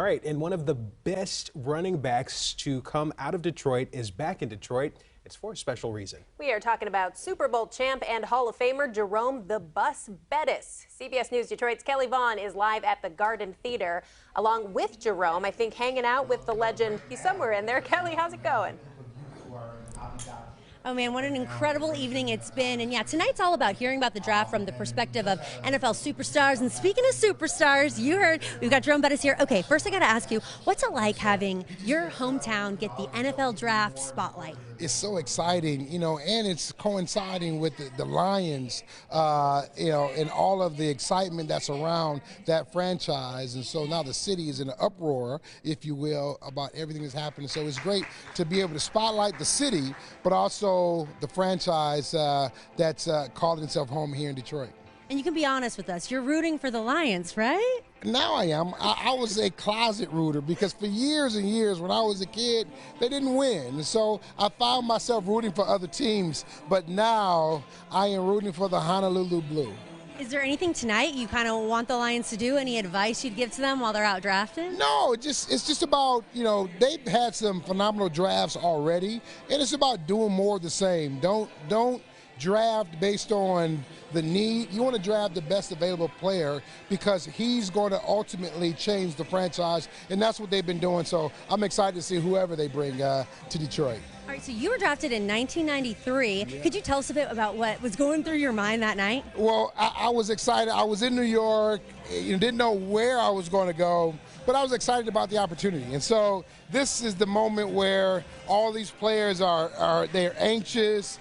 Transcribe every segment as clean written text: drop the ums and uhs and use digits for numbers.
All right, and one of the best running backs to come out of Detroit is back in Detroit. It's for a special reason. We are talking about Super Bowl champ and Hall of Famer Jerome "The Bus" Bettis. CBS News Detroit's Kelly Vaughn is live at the Garden Theater along with Jerome, I think hanging out with the legend. He's somewhere in there. Kelly, how's it going? Oh man, what an incredible evening it's been. And yeah, tonight's all about hearing about the draft from the perspective of NFL superstars. And speaking of superstars, you heard we've got Jerome Bettis here. Okay, first I got to ask you, what's it like having your hometown get the NFL draft spotlight? It's so exciting, and it's coinciding with the Lions, and all of the excitement that's around that franchise. And so now the city is in an uproar, if you will, about everything that's happening. So it's great to be able to spotlight the city, but also the franchise that's calling itself home here in Detroit. And you can be honest with us, you're rooting for the Lions, right? Now I am. I was a closet rooter because for years and years when I was a kid, they didn't win. And so I found myself rooting for other teams. But now I am rooting for the Honolulu Blue. Is there anything tonight you kind of want the Lions to do? Any advice you'd give to them while they're out drafting? No, it's just about, they've had some phenomenal drafts already, and it's about doing more of the same. Don't draft based on the need. You want to draft the best available player because he's going to ultimately change the franchise, and that's what they've been doing. So I'm excited to see whoever they bring to Detroit. All right, so you were drafted in 1993. Yeah. Could you tell us a bit about what was going through your mind that night? Well, I was excited. I was in New York. Didn't know where I was going to go, but I was excited about the opportunity. And so this is the moment where all these players they're anxious.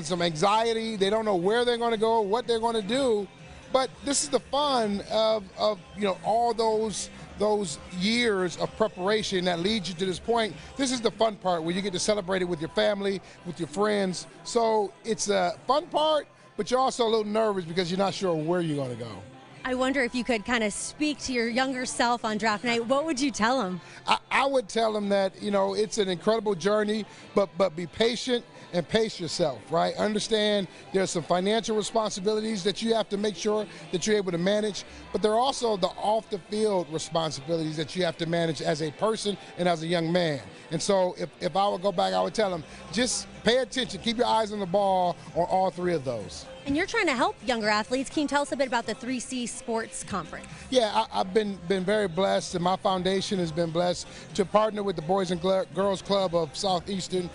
Some anxiety. They don't know where they're going to go, what they're going to do. But this is the fun of all those years of preparation that leads you to this point. This is the fun part where you get to celebrate it with your family, with your friends. So it's a fun part, but you're also a little nervous because you're not sure where you're going to go. I wonder if you could kind of speak to your younger self on draft night. What would you tell him? I would tell him that, it's an incredible journey, but be patient and pace yourself, right? Understand there's some financial responsibilities that you have to make sure that you're able to manage, but there are also the off-the-field responsibilities that you have to manage as a person and as a young man. And so if I would go back, I would tell him, just pay attention, keep your eyes on the ball on all three of those. And you're trying to help younger athletes. Can you tell us a bit about the 3C Sports Conference? Yeah, I've been very blessed, and my foundation has been blessed to partner with the Boys and Girls Club of Southeastern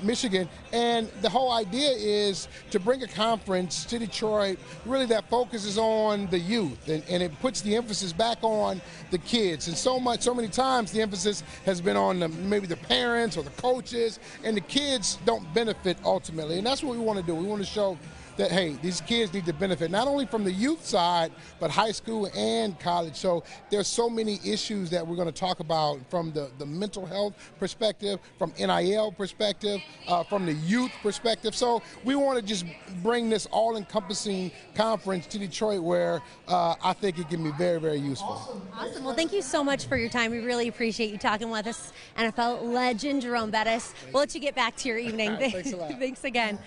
Michigan. And the whole idea is to bring a conference to Detroit really that focuses on the youth, and it puts the emphasis back on the kids. And so many times the emphasis has been on maybe the parents or the coaches, and the kids don't benefit ultimately. And that's what we want to do. We want to show that, hey, these kids need to benefit not only from the youth side, but high school and college. So there's so many issues that we're going to talk about from the mental health perspective, from NIL perspective, from the youth perspective. So we want to just bring this all-encompassing conference to Detroit where I think it can be very, very useful. Awesome. Well, thank you so much for your time. We really appreciate you talking with us. NFL legend Jerome Bettis. We'll let you get back to your evening. Thanks a lot. Thanks again.